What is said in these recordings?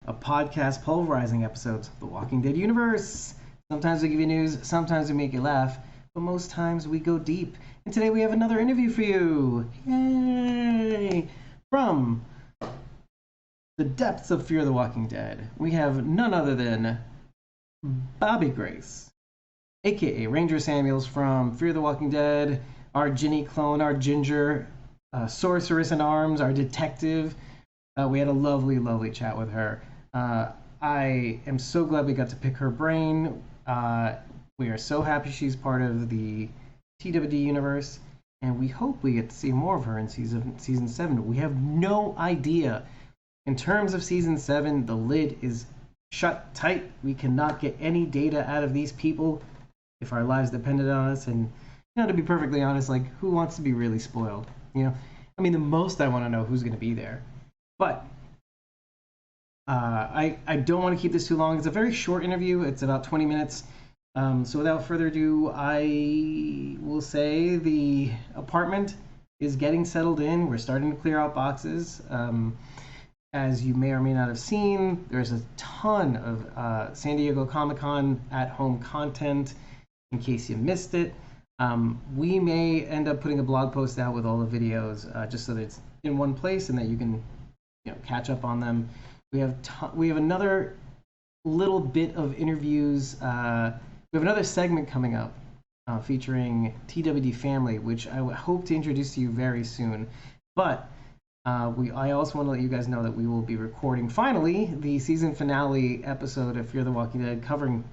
a podcast pulverizing episodes of the Walking Dead universe. Sometimes we give you news, sometimes we make you laugh, but most times we go deep. And today we have another interview for you. Yay! From the depths of Fear the Walking Dead, we have none other than Bobbie Grace, aka Ranger Samuels from Fear the Walking Dead, our Ginny clone, our Ginger, sorceress in arms, our detective. We had a lovely, lovely chat with her. I am so glad we got to pick her brain. We are so happy she's part of the TWD universe, and we hope we get to see more of her in season 7. We have no idea. In terms of season 7, the lid is shut tight. We cannot get any data out of these people if our lives depended on us. And to be perfectly honest, like, who wants to be really spoiled? I mean, the most I want to know who's going to be there. But I don't want to keep this too long. It's a very short interview. It's about 20 minutes. So without further ado, I will say the apartment is getting settled in. We're starting to clear out boxes. As you may or may not have seen, there's a ton of San Diego Comic-Con at-home content in case you missed it. We may end up putting a blog post out with all the videos just so that it's in one place and that you can catch up on them. We have another little bit of interviews. We have another segment coming up featuring TWD Family, which I hope to introduce to you very soon. But I also want to let you guys know that we will be recording finally the season finale episode of Fear the Walking Dead, covering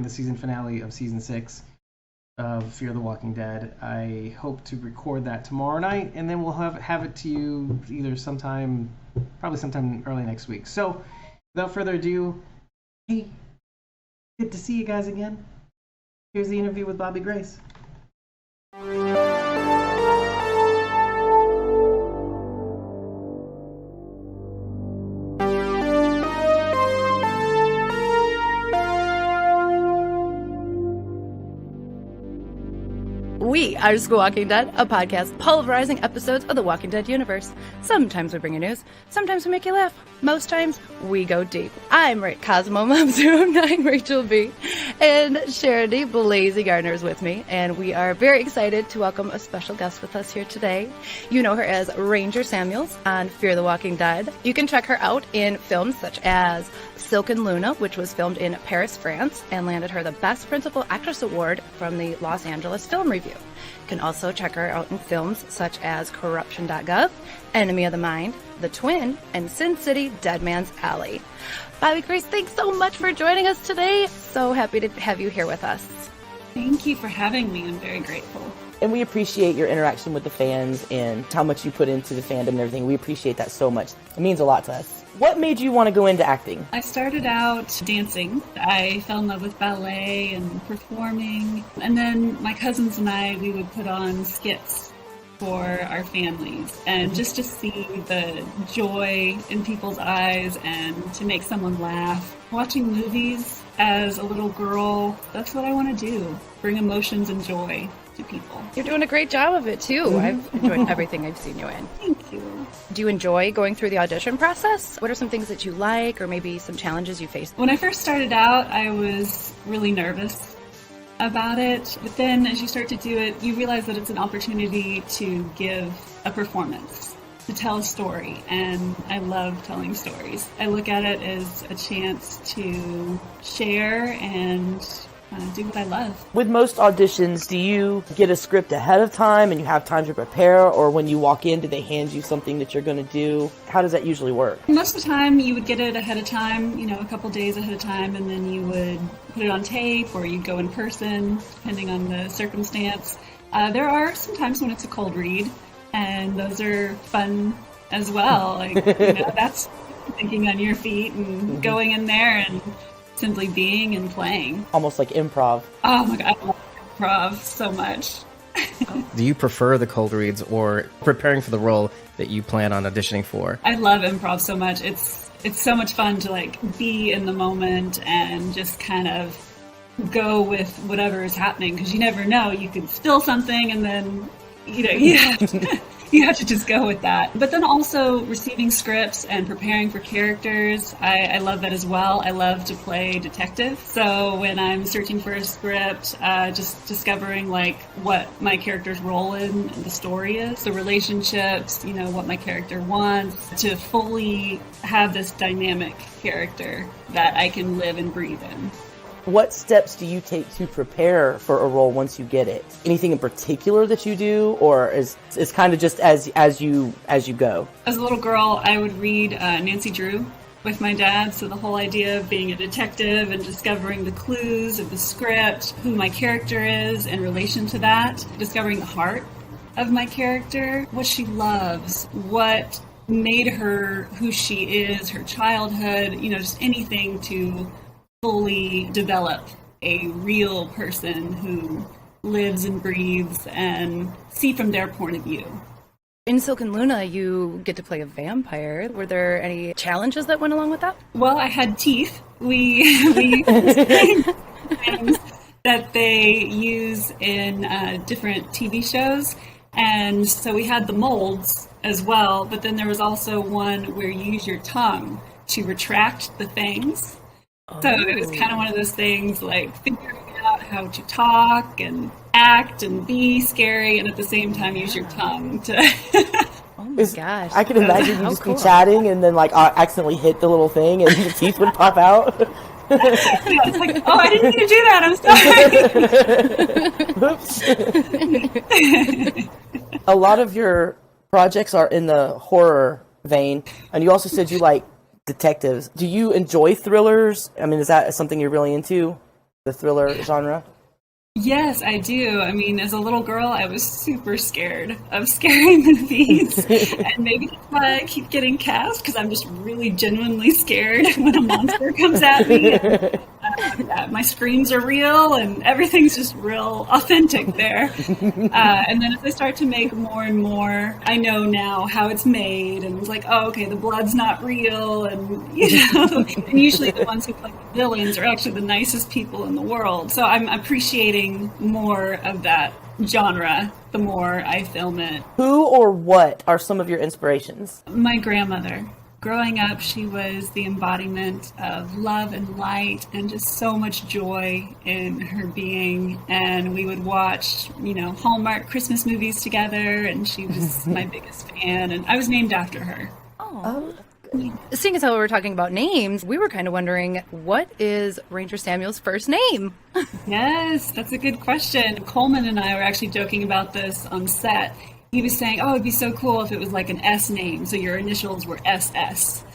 the season finale of season 6 of Fear the Walking Dead. I hope to record that tomorrow night, and then we'll have it to you either probably sometime early next week. So without further ado, hey, good to see you guys again. Here's the interview with Bobbie Grace. We are School Walking Dead, a podcast pulverizing episodes of the Walking Dead universe. Sometimes we bring you news, sometimes we make you laugh, most times we go deep. I'm Cosmo Mom09 Rachel B, and Charity Blazy Gardner is with me, and we are very excited to welcome a special guest with us here today. You know her as Ranger Samuels on Fear the Walking Dead. You can check her out in films such as Silk and Luna, which was filmed in Paris, France, and landed her the Best Principal Actress Award from the Los Angeles Film Review. You can also check her out in films such as Corruption.gov, Enemy of the Mind, The Twin, and Sin City, Dead Man's Alley. Bobbie Grace, thanks so much for joining us today. So happy to have you here with us. Thank you for having me. I'm very grateful. And we appreciate your interaction with the fans and how much you put into the fandom and everything. We appreciate that so much. It means a lot to us. What made you want to go into acting? I started out dancing. I fell in love with ballet and performing. And then my cousins and we would put on skits for our families. And just to see the joy in people's eyes and to make someone laugh. Watching movies as a little girl, that's what I want to do. Bring emotions and joy to people. You're doing a great job of it, too. I've enjoyed everything I've seen you in. Thank you. Do you enjoy going through the audition process? What are some things that you like, or maybe some challenges you faced? When I first started out, I was really nervous about it. But then as you start to do it, you realize that it's an opportunity to give a performance, to tell a story. And I love telling stories. I look at it as a chance to share and do what I love. With most auditions, do you get a script ahead of time and you have time to prepare, or when you walk in, do they hand you something that you're going to do? How does that usually work? Most of the time, you would get it ahead of time, a couple days ahead of time, and then you would put it on tape, or you'd go in person, depending on the circumstance. There are some times when it's a cold read, and those are fun as well. That's thinking on your feet and going in there and simply being and playing. Almost like improv. Oh my God, I love improv so much. Do you prefer the cold reads or preparing for the role that you plan on auditioning for? I love improv so much. It's so much fun to be in the moment and just kind of go with whatever is happening, because you never know. You could spill something and then you you have to just go with that. But then also receiving scripts and preparing for characters, I love that as well. I love to play detective. So when I'm searching for a script, just discovering like what my character's role in the story is, the relationships, what my character wants, to fully have this dynamic character that I can live and breathe in. What steps do you take to prepare for a role once you get it? Anything in particular that you do, or is kind of just as you go? As a little girl, I would read Nancy Drew with my dad, so the whole idea of being a detective and discovering the clues of the script, who my character is in relation to that, discovering the heart of my character, what she loves, what made her who she is, her childhood, just anything to fully develop a real person who lives and breathes and see from their point of view. In Silk and Luna, you get to play a vampire. Were there any challenges that went along with that? Well, I had teeth. We things that they use in different TV shows. And so we had the molds as well, but then there was also one where you use your tongue to retract the fangs. So it was kind of one of those things like figuring out how to talk and act and be scary and at the same time use your tongue to... Oh my gosh. I can imagine you just cool. be chatting and then like accidentally hit the little thing and your teeth would pop out. It's like, oh, I didn't mean to do that. I'm sorry. Oops. A lot of your projects are in the horror vein, and you also said you like detectives. Do you enjoy thrillers? I mean, is that something you're really into, the thriller genre? Yes, I do. I mean, as a little girl, I was super scared of scary movies. And maybe that's why I keep getting cast, because I'm just really genuinely scared when a monster comes at me. And, my screams are real, and everything's just real authentic there. And then as I start to make more and more, I know now how it's made. And it's like, oh, okay, the blood's not real. And, and usually the ones who play the villains are actually the nicest people in the world. So I'm appreciating more of that genre the more I film it. Who or what are some of your inspirations? My grandmother. Growing up, she was the embodiment of love and light and just so much joy in her being. And we would watch, Hallmark Christmas movies together, and she was my biggest fan, and I was named after her. Oh. Seeing as how we were talking about names, we were kind of wondering, what is Ranger Samuel's first name? Yes, that's a good question. Coleman and I were actually joking about this on set. He was saying, oh, it'd be so cool if it was like an S name, so your initials were SS.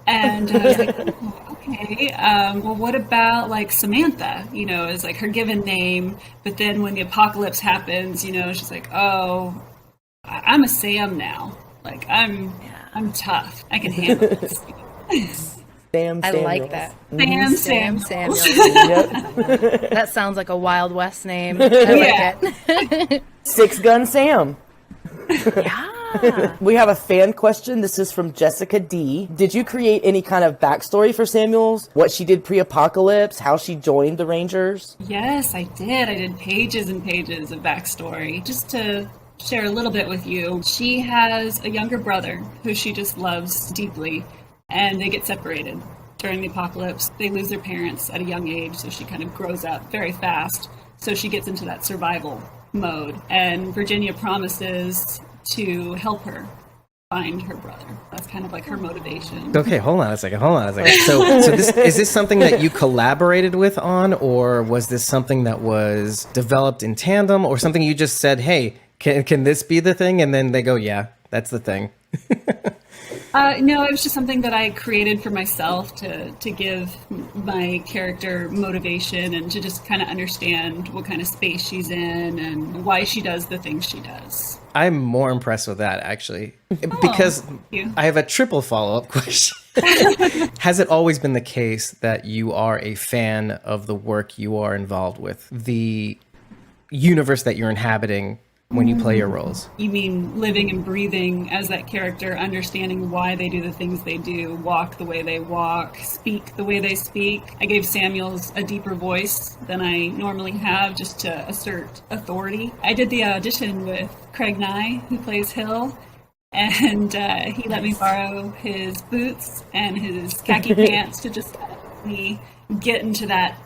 And I was like, oh, okay, well, what about like Samantha, is like her given name, but then when the apocalypse happens, she's like, oh, I'm a Sam now. Like, I'm tough. I can handle this. Sam I Samuels. like that. Sam Samuels. Yep. That sounds like a Wild West name. I like it. Six Gun Sam. Yeah. We have a fan question. This is from Jessica D. Did you create any kind of backstory for Samuels? What she did pre-apocalypse? How she joined the Rangers? Yes, I did. I did pages and pages of backstory. Just to share a little bit with you, she has a younger brother who she just loves deeply, and they get separated during the apocalypse. They lose their parents at a young age, so she kind of grows up very fast. So she gets into that survival mode, and Virginia promises to help her find her brother. That's kind of like her motivation. Okay, hold on a second. So is this something that you collaborated with on, or was this something that was developed in tandem, or something you just said, hey, can this be the thing? And then they go, yeah, that's the thing. No, it was just something that I created for myself to give my character motivation and to just kind of understand what kind of space she's in and why she does the things she does. I'm more impressed with that, actually, because I have a triple follow-up question. Has it always been the case that you are a fan of the work you are involved with, the universe that you're inhabiting? when you play your roles? You mean living and breathing as that character, understanding why they do the things they do, walk the way they walk, speak the way they speak. I gave Samuels a deeper voice than I normally have, just to assert authority. I did the audition with Craig Nye, who plays Hill, and he let me borrow his boots and his khaki pants to just let me get into that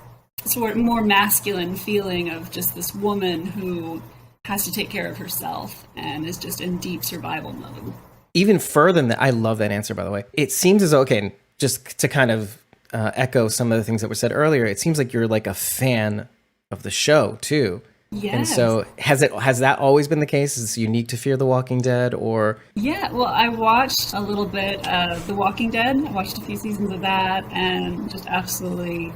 sort of more masculine feeling of just this woman who has to take care of herself and is just in deep survival mode. Even further than that, I love that answer, by the way. It seems as though, okay, just to kind of echo some of the things that were said earlier, it seems like you're like a fan of the show too. Yes. And so has that always been the case? Is it unique to Fear the Walking Dead, or? Yeah, well, I watched a little bit of The Walking Dead. I watched a few seasons of that and just absolutely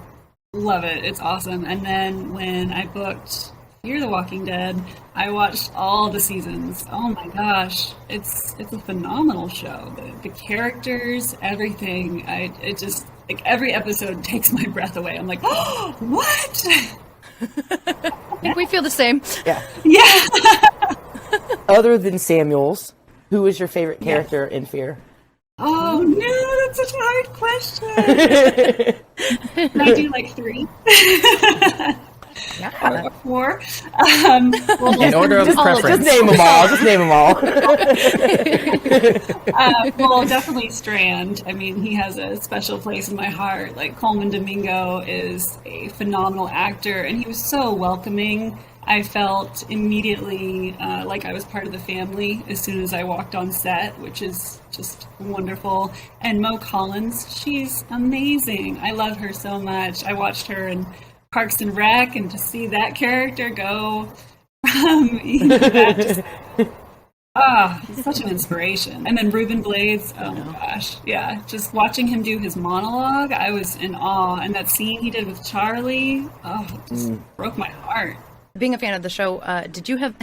love it. It's awesome. And then when I booked Fear the Walking Dead, I watched all the seasons. Oh my gosh, it's a phenomenal show. The characters, everything. It just, like, every episode takes my breath away. I'm like, oh, what? I think we feel the same. Yeah. Yeah. Other than Samuels, who is your favorite character in Fear? Oh no, that's such a hard question. Can I do like 3? Yeah. Or 4? Well, In order of preference. Just name them all. Just name them all. well, definitely Strand. I mean, he has a special place in my heart. Like, Coleman Domingo is a phenomenal actor, and he was so welcoming. I felt immediately like I was part of the family as soon as I walked on set, which is just wonderful. And Mo Collins, she's amazing. I love her so much. I watched her in Parks and Rec, and to see that character go from such an inspiration. And then Reuben Blades, oh my gosh, yeah, just watching him do his monologue, I was in awe. And that scene he did with Charlie, it just broke my heart. Being a fan of the show, did you have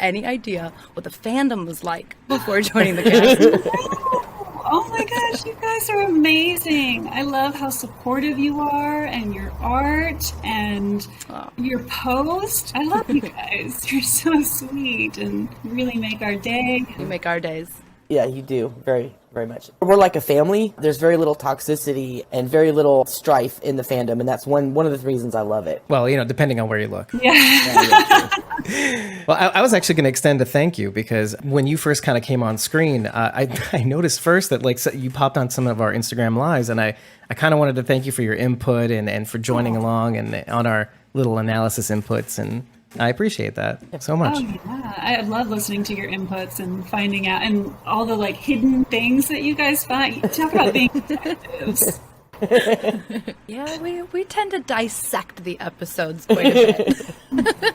any idea what the fandom was like before joining the cast? Oh my gosh, you guys are amazing. I love how supportive you are, and your art and your post. I love you guys. You're so sweet and really make our day. You make our days. Yeah, you do. Very, very much. We're like a family. There's very little toxicity and very little strife in the fandom, and that's one of the reasons I love it. Well, depending on where you look. Yeah. Well, I was actually going to extend a thank you, because when you first kind of came on screen, I noticed first that, like, so you popped on some of our Instagram lives, and I kind of wanted to thank you for your input and for joining along and on our little analysis inputs, and I appreciate that so much. Oh yeah, I love listening to your inputs and finding out, and all the like hidden things that you guys find. Talk about being detectives. Yeah, we tend to dissect the episodes quite a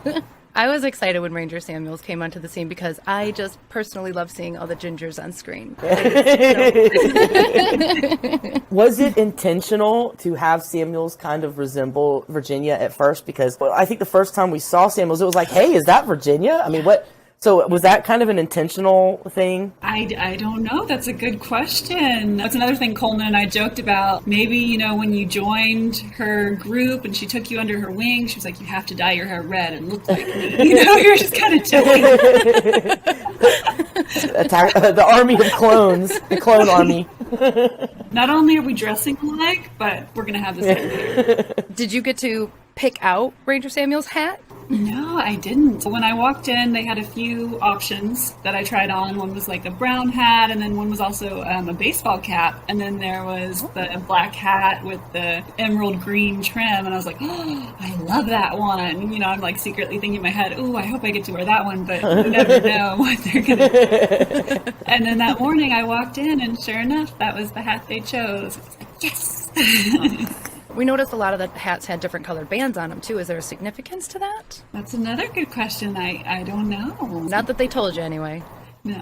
bit. I was excited when Ranger Samuels came onto the scene because I just personally love seeing all the gingers on screen. Was it intentional to have Samuels kind of resemble Virginia at first? Because I think the first time we saw Samuels, it was like, hey, is that Virginia? I mean, what? So was that kind of an intentional thing? I don't know. That's a good question. That's another thing Coleman and I joked about. Maybe, when you joined her group and she took you under her wing, she was like, you have to dye your hair red and look like me. You're just kind of joking. The army of clones. The clone army. Not only are we dressing alike, but we're going to have the same hair. Did you get to pick out Ranger Samuel's hat? No, I didn't. When I walked in, they had a few options that I tried on. One was like a brown hat, and then one was also a baseball cap. And then there was the black hat with the emerald green trim. And I was like, oh, I love that one. I'm like secretly thinking in my head, oh, I hope I get to wear that one, but you never know what they're going to do. And then that morning I walked in, and sure enough, that was the hat they chose. I was like, yes! We noticed a lot of the hats had different colored bands on them, too. Is there a significance to that? That's another good question. I don't know. Not that they told you, anyway. No.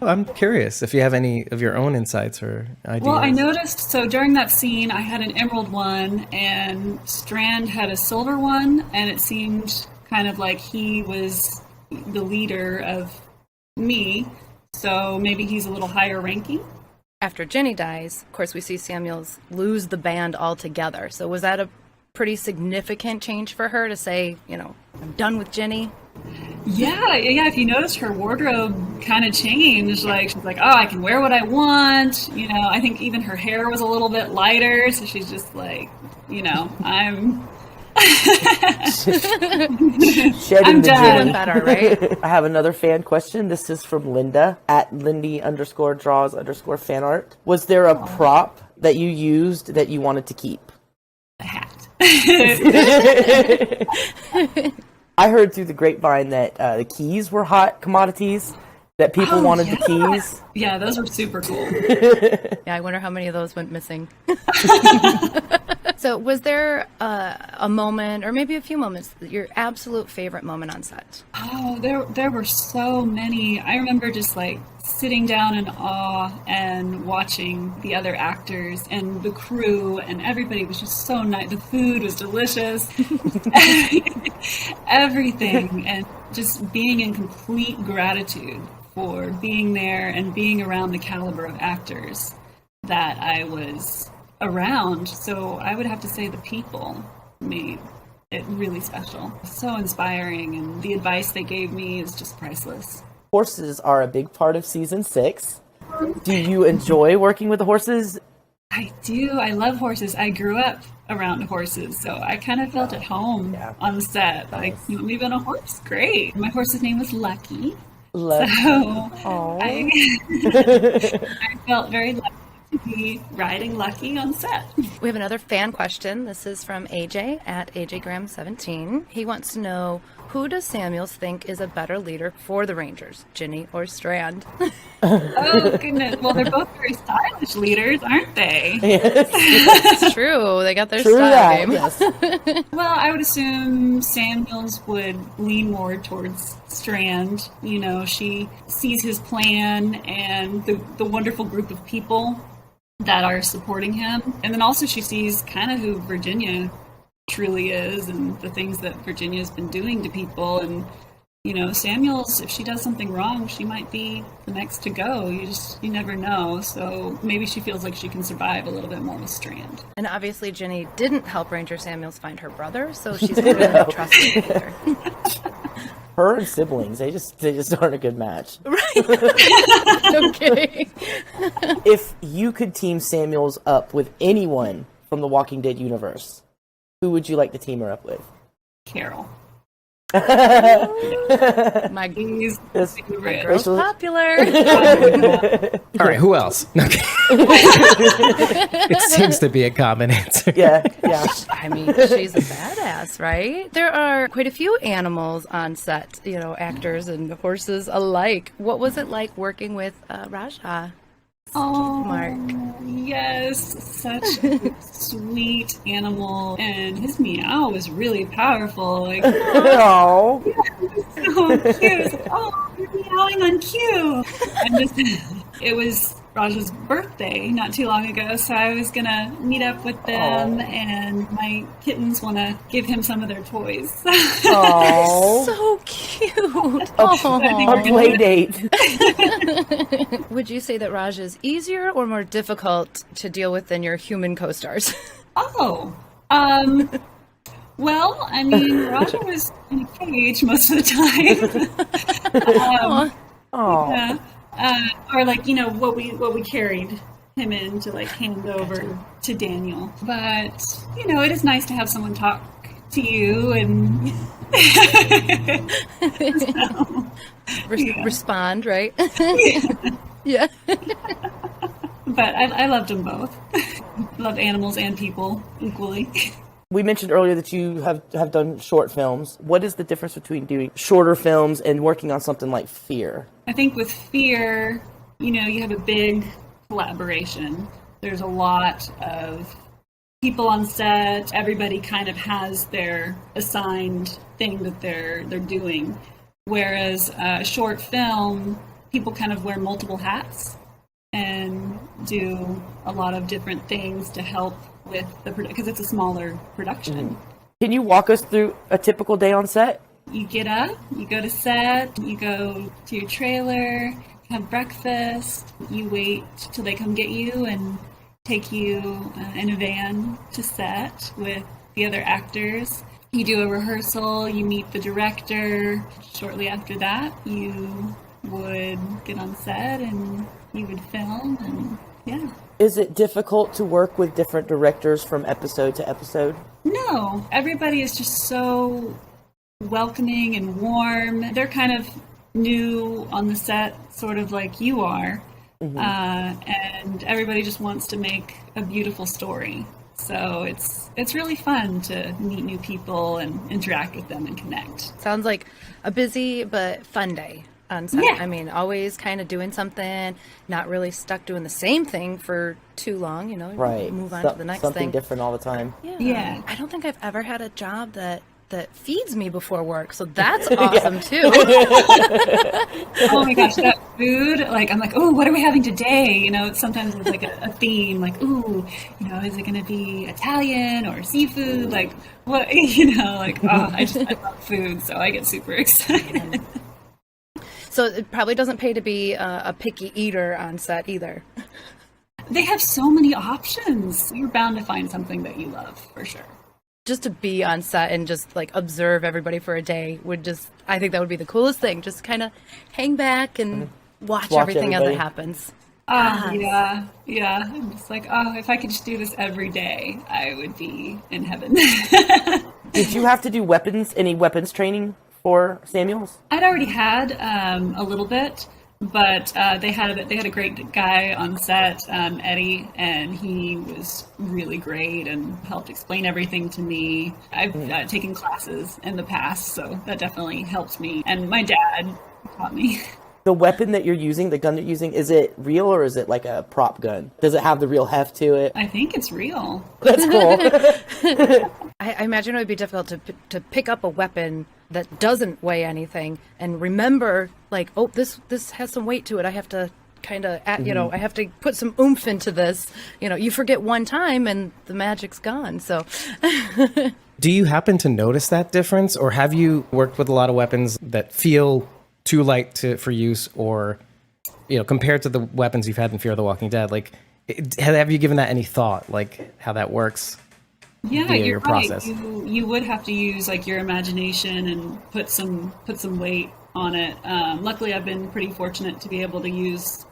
I'm curious if you have any of your own insights or ideas. Well, I noticed, so during that scene, I had an emerald one, and Strand had a silver one, and it seemed kind of like he was the leader of me, so maybe he's a little higher ranking. After Jenny dies, of course, we see Samuels lose the band altogether. So was that a pretty significant change for her to say, I'm done with Jenny? Yeah. If you notice, her wardrobe kind of changed. Like, she's like, oh, I can wear what I want. I think even her hair was a little bit lighter. So she's just like, I'm Shedding I'm the done. gin. Better, right? I have another fan question. This is from Linda at Lindy_draws_fan art. Was there a prop that you used that you wanted to keep? a hat. I heard through the grapevine that the keys were hot commodities, that people wanted the keys. Yeah, those were super cool. Yeah, I wonder how many of those went missing. So was there a moment, or maybe a few moments, your absolute favorite moment on set? Oh, there were so many. I remember just like sitting down in awe and watching the other actors and the crew, and everybody was just so nice. The food was delicious. Everything, and just being in complete gratitude for being there and being around the caliber of actors that I was around. So I would have to say the people made it really special. So inspiring, and the advice they gave me is just priceless. Horses are a big part of season 6. Do you enjoy working with the horses? I do. I love horses. I grew up around horses, so I kind of felt at home on set. Like, you want me to be on a horse? Great. My horse's name was Lucky. Love. So I felt very lucky to be riding Lucky on set. We have another fan question. This is from AJ at AJGram17. He wants to know, who does Samuels think is a better leader for the Rangers, Ginny or Strand? Oh, goodness. Well, they're both very stylish leaders, aren't they? It's true. They got their True style that, game. yes. Well, I would assume Samuels would lean more towards Strand. She sees his plan and the wonderful group of people that are supporting him. And then also she sees kind of who Virginia truly is and the things that Virginia's been doing to people. And Samuels, if she does something wrong, she might be the next to go. You never know. So maybe she feels like she can survive a little bit more with Strand. And obviously Ginny didn't help Ranger Samuels find her brother, so she's not really trusting either. Her and siblings, they just aren't a good match. Right? No kidding. If you could team Samuels up with anyone from the Walking Dead universe, who would you like to team her up with? Carol. My He's Yes. favorite. girl's popular. All right, who else? Okay. It seems to be a common answer. Yeah. I mean, she's a badass, right? There are quite a few animals on set, actors and horses alike. What was it like working with Raja? Oh, Mark. Yes, such a sweet animal, and his meow was really powerful. Like, Oh. so cute. It's like, oh, you're meowing on cue. And it was Raja's birthday not too long ago, so I was gonna meet up with them, and my kittens want to give him some of their toys. Oh. So cute. A play date. Would you say that Raj is easier or more difficult to deal with than your human co-stars? Oh, well, I mean, Raja was in a cage most of the time. Oh. Yeah. Or like, what we carried him in to like hand over to Daniel. But, it is nice to have someone talk to you and Respond, right? Yeah. But I loved them both. Loved animals and people equally. We mentioned earlier that you have done short films. What is the difference between doing shorter films and working on something like Fear? I think with Fear, you have a big collaboration. There's a lot of people on set. Everybody kind of has their assigned thing that they're doing. Whereas a short film, people kind of wear multiple hats and do a lot of different things to help with the production, because it's a smaller production. Can you walk us through a typical day on set? You get up, you go to set, you go to your trailer, have breakfast, you wait till they come get you and take you in a van to set with the other actors. You do a rehearsal, you meet the director. Shortly after that, you would get on set and you would film, and yeah. Is it difficult to work with different directors from episode to episode? No, everybody is just so welcoming and warm. They're kind of new on the set, sort of like you are. And everybody just wants to make a beautiful story. So it's really fun to meet new people and interact with them and connect. Sounds like a busy but fun day on set. Yeah. I mean, always kind of doing something, not really stuck doing the same thing for too long, you know, Right. move on to the next Something thing. different all the time. Yeah. I don't think I've ever had a job that feeds me before work, so that's awesome too. Oh my gosh, that food, like, I'm like, oh, what are we having today? You know, sometimes it's like a theme, like, ooh, you know, is it going to be Italian or seafood? Like, what, you know, like, oh, I love food, so I get super excited. So it probably doesn't pay to be a picky eater on set either. They have so many options. You're bound to find something that you love, for sure. Just to be on set and just like observe everybody for a day I think that would be the coolest thing. Just kind of hang back and watch everything as everybody. it happens. Yeah. I'm just like, oh, if I could just do this every day, I would be in heaven. Did you have to do any weapons training for Samuels? I'd already had a little bit, but they had a great guy on set, Eddie, and he was really great and helped explain everything to me. I've taken classes in the past, so that definitely helped me. And my dad taught me. The weapon that you're using, the gun that you're using, is it real or is it like a prop gun? Does it have the real heft to it? I think it's real. That's cool. I imagine it would be difficult to pick up a weapon that doesn't weigh anything and remember, like, oh, this has some weight to it. I have to kind of, you know, I have to put some oomph into this. You know, you forget one time and the magic's gone. So, Do you happen to notice that difference, or have you worked with a lot of weapons that feel too light for use, or, you know, compared to the weapons you've had in Fear of the Walking Dead? Like, have you given that any thought, like how that works? Yeah, via you're your right. process? You would have to use like your imagination and put some weight on it. Luckily, I've been pretty fortunate to be able to use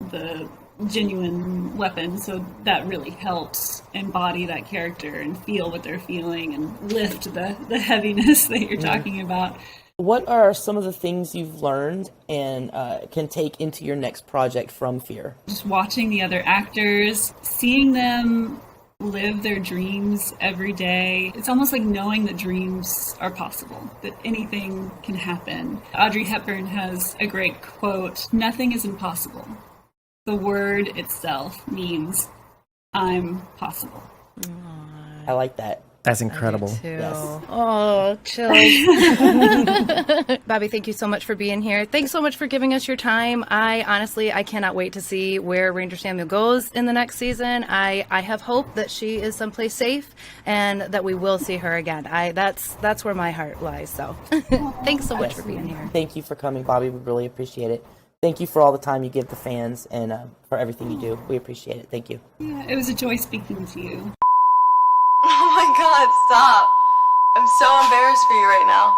the genuine weapon, so that really helps embody that character and feel what they're feeling and lift the heaviness that you're talking about. What are some of the things you've learned and can take into your next project from Fear? Just watching the other actors, seeing them live their dreams every day. It's almost like knowing that dreams are possible, that anything can happen. Audrey Hepburn has a great quote, "Nothing is impossible. The word itself means I'm possible." I like that. That's incredible. Yes. Oh, chills. Bobbie, thank you so much for being here. Thanks so much for giving us your time. I cannot wait to see where Ranger Samuel goes in the next season. I have hope that she is someplace safe and that we will see her again. That's where my heart lies. So thanks so much for being here. Thank you for coming, Bobbie. We really appreciate it. Thank you for all the time you give the fans and for everything you do. We appreciate it. Thank you. Yeah, it was a joy speaking to you. Oh my god, stop. I'm so embarrassed for you right now.